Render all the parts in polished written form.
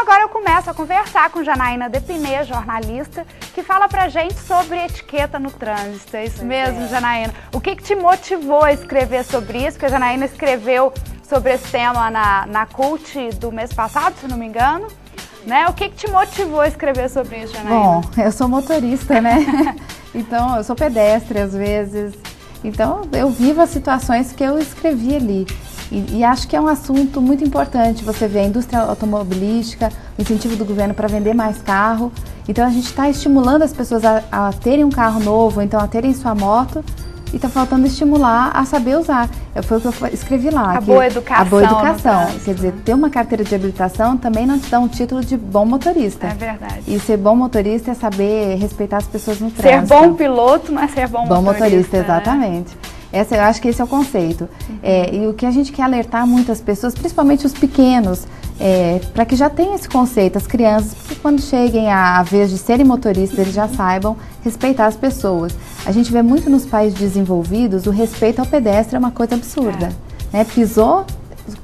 Agora eu começo a conversar com Janaína Depinê, jornalista, que fala pra gente sobre etiqueta no trânsito. É isso mesmo, Janaína? O que te motivou a escrever sobre isso? Porque a Janaína escreveu sobre esse tema na CULT do mês passado, se não me engano. Né? O que te motivou a escrever sobre isso, Janaína? Bom, eu sou motorista, né? Então, eu sou pedestre às vezes. Então, eu vivo as situações que eu escrevi ali. E acho que é um assunto muito importante. Você vê a indústria automobilística, o incentivo do governo para vender mais carro. Então a gente está estimulando as pessoas a terem um carro novo, então a terem sua moto, e está faltando estimular a saber usar. Foi o que eu escrevi lá. A boa educação. A boa educação. Quer dizer, ter uma carteira de habilitação também não te dá um título de bom motorista. É verdade. E ser bom motorista é saber respeitar as pessoas no trânsito. Ser bom piloto não é ser bom motorista. Bom motorista, né? exatamente. Eu acho que esse é o conceito. E o que a gente quer alertar muitas pessoas, principalmente os pequenos, para que já tenham esse conceito, as crianças, porque quando cheguem a vez de serem motoristas, eles já saibam respeitar as pessoas. A gente vê muito nos países desenvolvidos, o respeito ao pedestre é uma coisa absurda. Né? Pisou,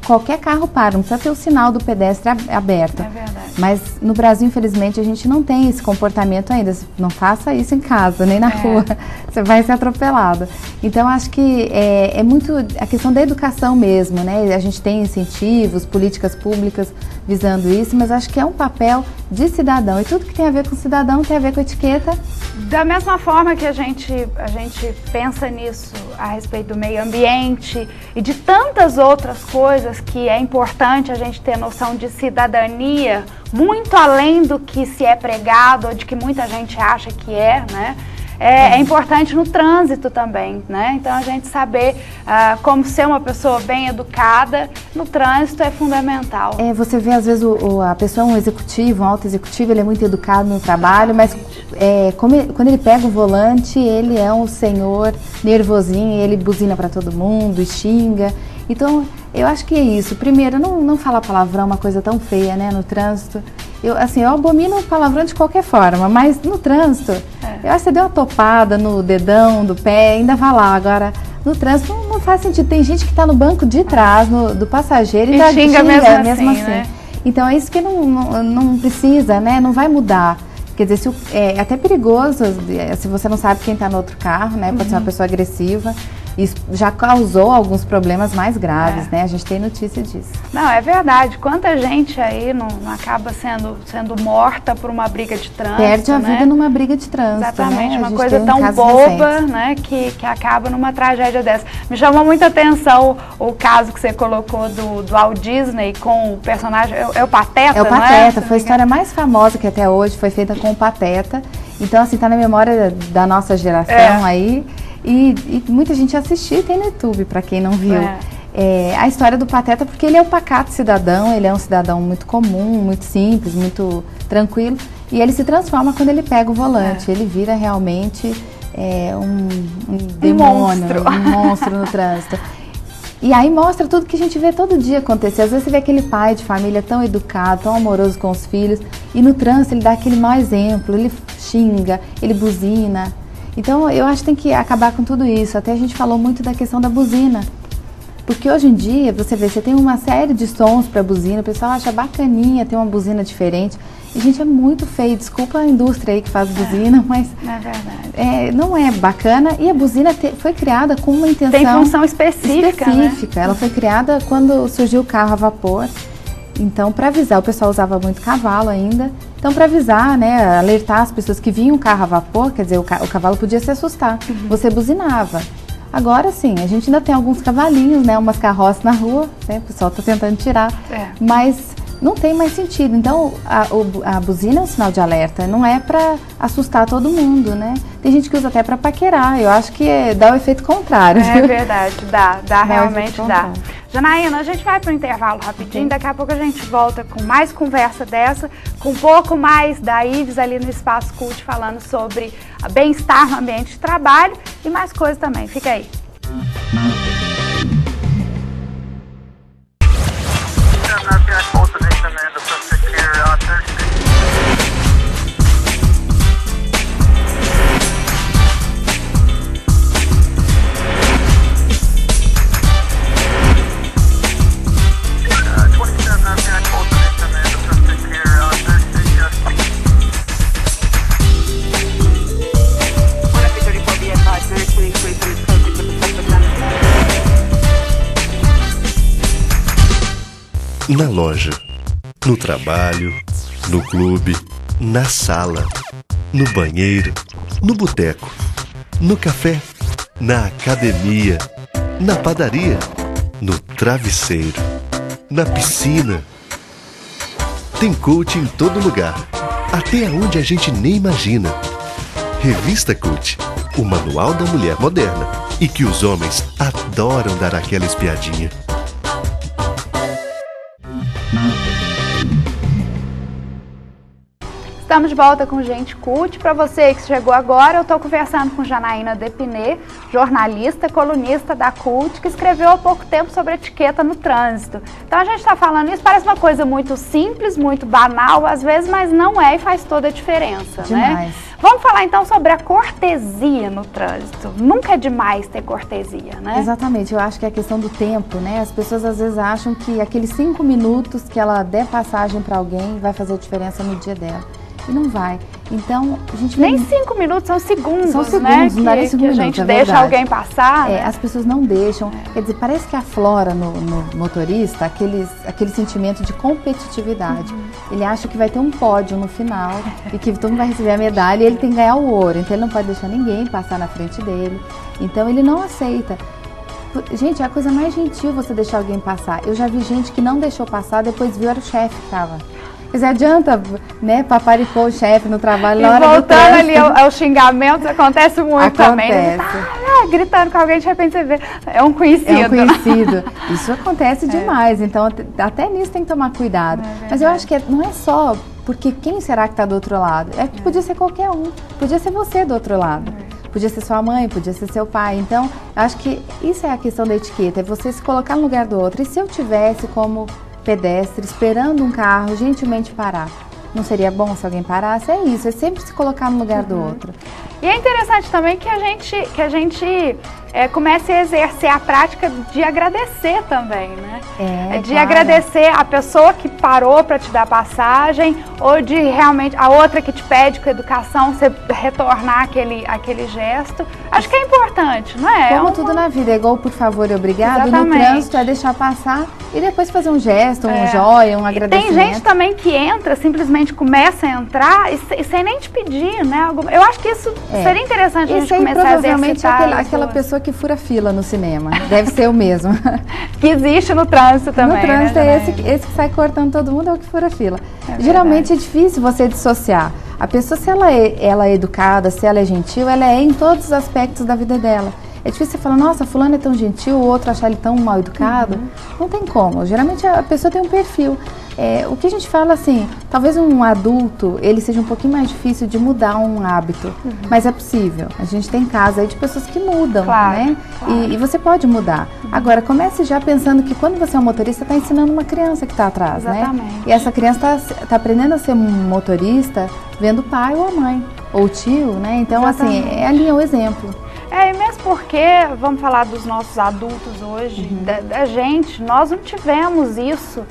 qualquer carro para, não precisa ter o sinal do pedestre aberto. É verdade. Mas no Brasil, infelizmente, a gente não tem esse comportamento ainda. Não faça isso em casa, nem na rua. Você vai ser atropelado. Então, acho que é muito a questão da educação mesmo, né? A gente tem incentivos, políticas públicas visando isso, mas acho que é um papel de cidadão. E tudo que tem a ver com cidadão tem a ver com etiqueta. Da mesma forma que a gente pensa nisso a respeito do meio ambiente e de tantas outras coisas que é importante a gente ter noção de cidadania, muito além do que se é pregado ou de que muita gente acha que né? É importante no trânsito também, né? Então a gente saber como ser uma pessoa bem educada no trânsito é fundamental. Você vê às vezes a pessoa é um executivo, um alto executivo, ele é muito educado no trabalho, mas quando ele pega o volante, ele é um senhor nervosinho, ele buzina para todo mundo e xinga. Então eu acho que é isso. Primeiro, não falar palavrão é uma coisa tão feia, né, no trânsito. Eu abomino palavrão de qualquer forma, mas no trânsito, eu acho que você deu uma topada no dedão do pé, ainda vai lá. Agora, no trânsito não faz sentido. Tem gente que está no banco de trás, do passageiro, e xinga mesmo assim. Né? Então é isso que não precisa, né? Não vai mudar. Quer dizer, é até perigoso se você não sabe quem está no outro carro, né? Pode ser uma pessoa agressiva. Isso já causou alguns problemas mais graves, né? A gente tem notícia disso. Não, é verdade. Quanta gente aí não acaba sendo morta por uma briga de trânsito, perde a vida numa briga de trânsito. Exatamente, né? uma coisa tão boba, né? Que acaba numa tragédia dessa. Me chamou muita atenção o caso que você colocou do Walt Disney com o personagem, é o Pateta, É o Pateta, foi a história mais famosa que até hoje foi feita com o Pateta. Então, assim, tá na memória da nossa geração aí. E muita gente assistiu, tem no YouTube, para quem não viu. A história do Pateta, porque ele é o pacato cidadão, ele é um cidadão muito comum, muito simples, muito tranquilo. E ele se transforma quando ele pega o volante, ele vira realmente um demônio, um monstro no trânsito. E aí mostra tudo que a gente vê todo dia acontecer. Às vezes você vê aquele pai de família tão educado, tão amoroso com os filhos, e no trânsito ele dá aquele mau exemplo, ele xinga, ele buzina. Então, eu acho que tem que acabar com tudo isso. Até a gente falou muito da questão da buzina. Porque hoje em dia, você tem uma série de sons para buzina, o pessoal acha bacaninha ter uma buzina diferente. E, gente, é muito feio. Desculpa a indústria aí que faz buzina, mas é verdade. Não é bacana. E a buzina foi criada com uma intenção... Tem função específica, né? Ela foi criada quando surgiu o carro a vapor. Então, para avisar, o pessoal usava muito cavalo ainda. Então, para avisar, né, alertar as pessoas que vinham um carro a vapor, quer dizer, o cavalo podia se assustar. Você buzinava. Agora sim, a gente ainda tem alguns cavalinhos, né, umas carroças na rua, né, o pessoal está tentando tirar, mas não tem mais sentido. Então, a buzina é um sinal de alerta, não é para assustar todo mundo, né? Tem gente que usa até para paquerar, eu acho que dá o efeito contrário. É verdade, dá realmente dá. Janaína, a gente vai para o intervalo rapidinho, daqui a pouco a gente volta com mais conversa dessa, com um pouco mais da Ives ali no Espaço CULT, falando sobre bem-estar no ambiente de trabalho e mais coisas também. Fica aí. Authorization and the na loja, no trabalho, no clube, na sala, no banheiro, no boteco, no café, na academia, na padaria, no travesseiro, na piscina. Tem coach em todo lugar, até onde a gente nem imagina. Revista Coach, o manual da mulher moderna e que os homens adoram dar aquela espiadinha. Estamos de volta com Gente Cult. Para você que chegou agora, eu estou conversando com Janaína Depinê, jornalista, colunista da Cult, que escreveu há pouco tempo sobre etiqueta no trânsito. Então a gente está falando isso, parece uma coisa muito simples, muito banal às vezes, mas não é e faz toda a diferença, demais, né? Vamos falar então sobre a cortesia no trânsito. Nunca é demais ter cortesia, né? Exatamente, eu acho que é a questão do tempo, né? As pessoas às vezes acham que aqueles 5 minutos que ela der passagem para alguém vai fazer diferença no dia dela. E não vai. Então, a gente... Nem 5 minutos, são segundos, né? Não dá nem 5 minutos, a gente deixa alguém passar. Né? As pessoas não deixam. Quer dizer, parece que aflora no motorista aquele sentimento de competitividade. Ele acha que vai ter um pódio no final e que todo mundo vai receber a medalha e ele tem que ganhar o ouro. Então, ele não pode deixar ninguém passar na frente dele. Então, ele não aceita. Gente, é a coisa mais gentil você deixar alguém passar. Eu já vi gente que não deixou passar, depois viu era o chefe que estava. Quer dizer, adianta, né, paparicou o chefe no trabalho na hora do trânsito. Voltando ali aos xingamentos, acontece muito também. Acontece. Gritando com alguém, de repente você vê, é um conhecido. É um conhecido. Isso acontece demais, então até nisso tem que tomar cuidado. Mas eu acho que não é só porque quem será que está do outro lado? É que podia ser qualquer um, podia ser você do outro lado. Podia ser sua mãe, podia ser seu pai. Então, eu acho que isso é a questão da etiqueta, é você se colocar no lugar do outro. E se eu tivesse como pedestre esperando um carro gentilmente parar, não seria bom se alguém parasse? É isso, é sempre se colocar no lugar do outro. E é interessante também que a gente comece a exercer a prática de agradecer também, né? De agradecer a pessoa que parou para te dar passagem ou de realmente a outra que te pede com educação você retornar aquele gesto. Acho que é importante, não é? Como tudo na vida, é igual por favor e obrigado. Exatamente. No trânsito é deixar passar e depois fazer um gesto, um joia, um agradecimento. Tem gente também que entra, simplesmente começa a entrar e sem nem te pedir, né? Eu acho que isso seria interessante a gente começar a exercitar. Provavelmente é aquela pessoa que fura fila no cinema. Deve ser o mesmo. Que existe no trânsito também. No trânsito, né, esse que sai cortando todo mundo é o que fura fila. Geralmente é difícil você dissociar. A pessoa, se ela é educada, se ela é gentil, ela é em todos os aspectos da vida dela. É difícil você falar, nossa, fulano é tão gentil, o outro achar ele tão mal educado. Não tem como. Geralmente a pessoa tem um perfil. O que a gente fala assim, talvez um adulto, ele seja um pouquinho mais difícil de mudar um hábito, mas é possível. A gente tem casos aí de pessoas que mudam, né? Claro. E você pode mudar. Agora, comece já pensando que quando você é um motorista, está ensinando uma criança que está atrás, né? E essa criança está aprendendo a ser um motorista vendo o pai ou a mãe, ou o tio, né? Então, assim, é ali o exemplo. E mesmo porque, vamos falar dos nossos adultos hoje, da gente, nós não tivemos isso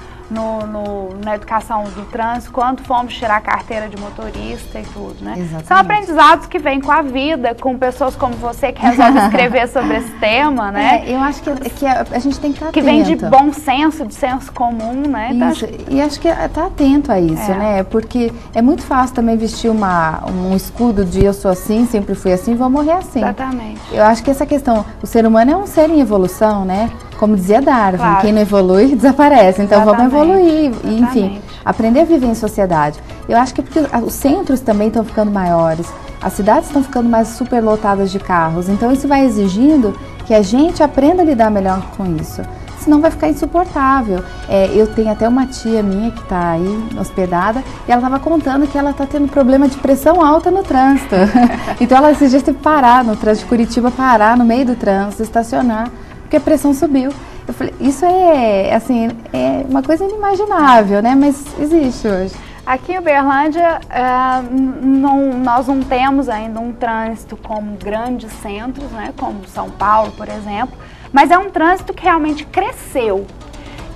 na educação do trânsito, quando fomos tirar a carteira de motorista e tudo, né? Exatamente. São aprendizados que vêm com a vida, com pessoas como você que resolve escrever sobre esse tema, né? Eu acho que a gente tem que estar atento. Que vem de bom senso, de senso comum, né? Isso, e acho que tá atento a isso, né? Porque é muito fácil também vestir um escudo de eu sou assim, sempre fui assim, vou morrer assim. Exatamente. Eu acho que essa questão, o ser humano é um ser em evolução, né? Como dizia Darwin, quem não evolui desaparece. Então vamos evoluir, e, enfim, aprender a viver em sociedade. Eu acho que porque os centros também estão ficando maiores, as cidades estão ficando mais superlotadas de carros. Então isso vai exigindo que a gente aprenda a lidar melhor com isso. Senão vai ficar insuportável. Eu tenho até uma tia minha que está aí hospedada e ela estava contando que ela está tendo problema de pressão alta no trânsito. Então ela esses dias teve que parar no trânsito de Curitiba, parar no meio do trânsito, estacionar, porque a pressão subiu. Eu falei, isso assim, é uma coisa inimaginável, né? Mas existe hoje. Aqui em Uberlândia, nós não temos ainda um trânsito como grandes centros, né? Como São Paulo, por exemplo. Mas é um trânsito que realmente cresceu.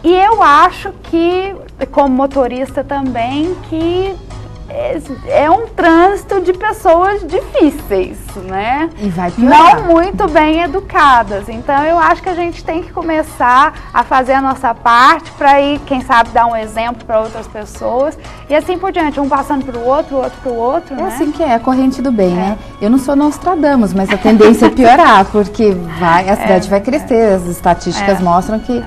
E eu acho que, como motorista também, que é um trânsito de pessoas difíceis, né? E vai piorar. Não muito bem educadas. Então eu acho que a gente tem que começar a fazer a nossa parte para ir, quem sabe, dar um exemplo para outras pessoas e assim por diante, um passando para o outro para o outro, né? É assim que é a corrente do bem, né? Eu não sou Nostradamus, mas a tendência é piorar, porque a cidade vai crescer, as estatísticas mostram que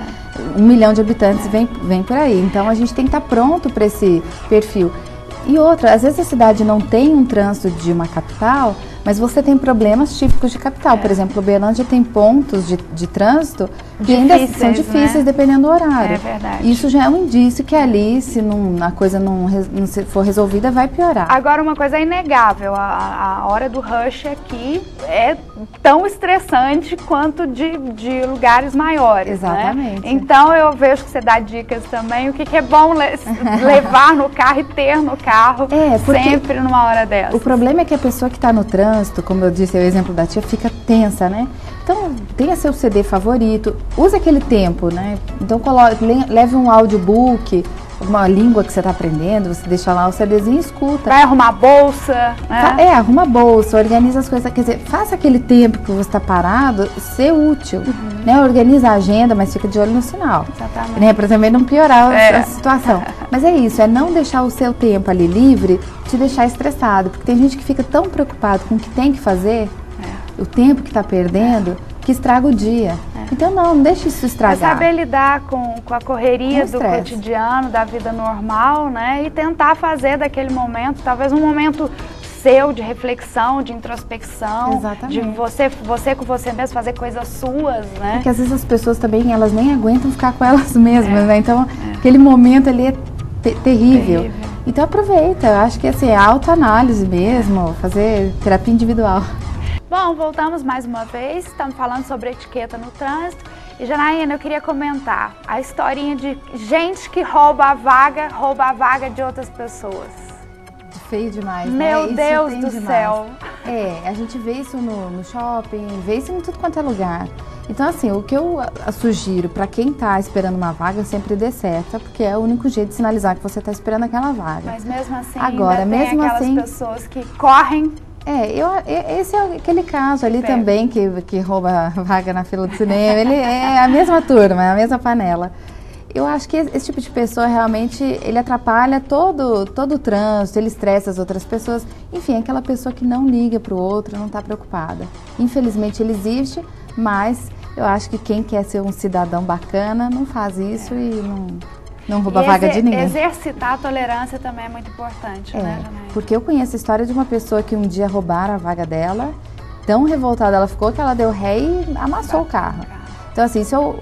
1 milhão de habitantes vem por aí. Então a gente tem que estar pronto para esse perfil. E outra, às vezes a cidade não tem um trânsito de uma capital, mas você tem problemas típicos de capital. Por exemplo, Uberlândia tem pontos de trânsito que ainda são difíceis, né? Dependendo do horário. É verdade. Isso já é um indício que ali, se a coisa não for resolvida, vai piorar. Agora, uma coisa é inegável, a hora do rush aqui é tão estressante quanto de lugares maiores. Exatamente. Né? Então, eu vejo que você dá dicas também, o que é bom levar no carro e ter no carro sempre numa hora dessa. O problema é que a pessoa que está no trânsito, como eu disse, é o exemplo da tia, fica tensa, né? Então, tenha seu CD favorito, use aquele tempo, né? Então, leve um audiobook, uma língua que você está aprendendo, você deixa lá o CDzinho e escuta. Vai arrumar a bolsa, né? Arruma a bolsa, organiza as coisas, quer dizer, faça aquele tempo que você está parado ser útil, né? Organiza a agenda, mas fica de olho no sinal. Exatamente. Né? Para também não piorar a situação. Mas é isso, é não deixar o seu tempo ali livre, te deixar estressado, porque tem gente que fica tão preocupado com o que tem que fazer, o tempo que está perdendo, que estraga o dia. Então não deixe isso estragar. É saber lidar com a correria do cotidiano, da vida normal, né? E tentar fazer daquele momento, talvez um momento seu de reflexão, de introspecção. Exatamente. De você com você mesmo, fazer coisas suas, né? Porque às vezes as pessoas também, elas nem aguentam ficar com elas mesmas, né? Então aquele momento ali é terrível. Então aproveita, eu acho que assim, é autoanálise mesmo, fazer terapia individual. Bom, voltamos mais uma vez, estamos falando sobre etiqueta no trânsito. E Janaína, eu queria comentar a historinha de gente que rouba a vaga de outras pessoas. Feio demais, Meu né? Deus do céu! A gente vê isso no shopping, vê isso em tudo quanto é lugar. Então, assim, o que eu sugiro para quem está esperando uma vaga, sempre dê certo, porque é o único jeito de sinalizar que você está esperando aquela vaga. Mas mesmo assim, agora, ainda tem aquelas pessoas que correm. Esse é aquele caso ali também que rouba a vaga na fila do cinema. Ele é a mesma turma, é a mesma panela. Eu acho que esse tipo de pessoa realmente, ele atrapalha todo o trânsito, ele estressa as outras pessoas. Enfim, é aquela pessoa que não liga para o outro, não está preocupada. Infelizmente ele existe, mas eu acho que quem quer ser um cidadão bacana não faz isso e não rouba a vaga de ninguém. Exercitar a tolerância também é muito importante, né, Janaína? Porque eu conheço a história de uma pessoa que um dia roubaram a vaga dela, tão revoltada ela ficou que ela deu ré e amassou o carro. Então, assim, isso é o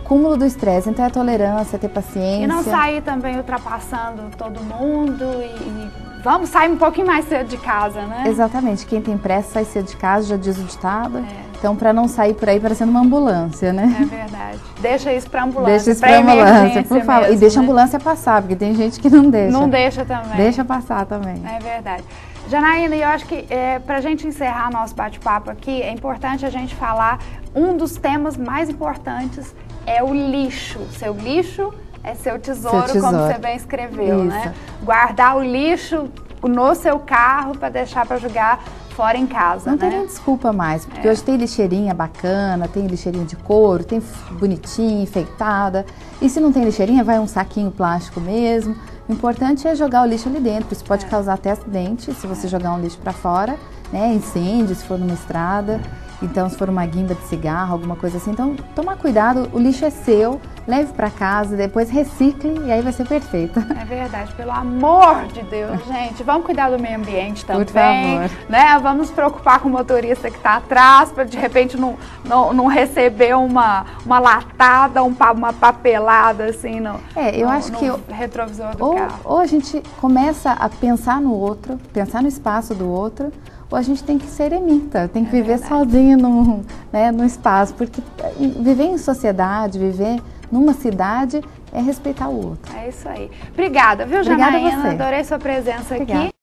cúmulo do estresse. Então, é tolerância, ter paciência. E não sair também ultrapassando todo mundo e vamos sair um pouquinho mais cedo de casa, né? Exatamente. Quem tem pressa sai cedo de casa, já diz o ditado. Então, para não sair por aí parecendo uma ambulância, né? É verdade. Deixa isso para ambulância. Deixa isso para ambulância, por favor. E deixa a ambulância passar, porque tem gente que não deixa. Não deixa também. Deixa passar também. É verdade. Janaína, eu acho que para a gente encerrar nosso bate-papo aqui, é importante a gente falar, um dos temas mais importantes é o lixo. Seu lixo é seu tesouro, como você bem escreveu, né? Guardar o lixo no seu carro para deixar para jogar fora em casa, não tem nem desculpa mais, porque hoje tem lixeirinha bacana, tem lixeirinha de couro, tem bonitinha, enfeitada. E se não tem lixeirinha, vai um saquinho plástico mesmo. O importante é jogar o lixo ali dentro, isso pode causar até acidente se você jogar um lixo para fora, né? Incêndio, se for numa estrada, então se for uma guimba de cigarro, alguma coisa assim. Então, tomar cuidado, o lixo é seu, leve para casa, depois recicle e aí vai ser perfeito. É verdade, pelo amor de Deus, gente, vamos cuidar do meio ambiente também. Por favor. Né? Vamos nos preocupar com o motorista que está atrás, para de repente não receber uma latada, uma papelada assim eu acho que retrovisor do carro. Ou a gente começa a pensar no outro, pensar no espaço do outro, ou a gente tem que ser eremita, tem que viver sozinho no espaço, porque viver em sociedade, viver numa cidade é respeitar o outro. É isso aí. Obrigada, viu, Janaína? Adorei sua presença aqui.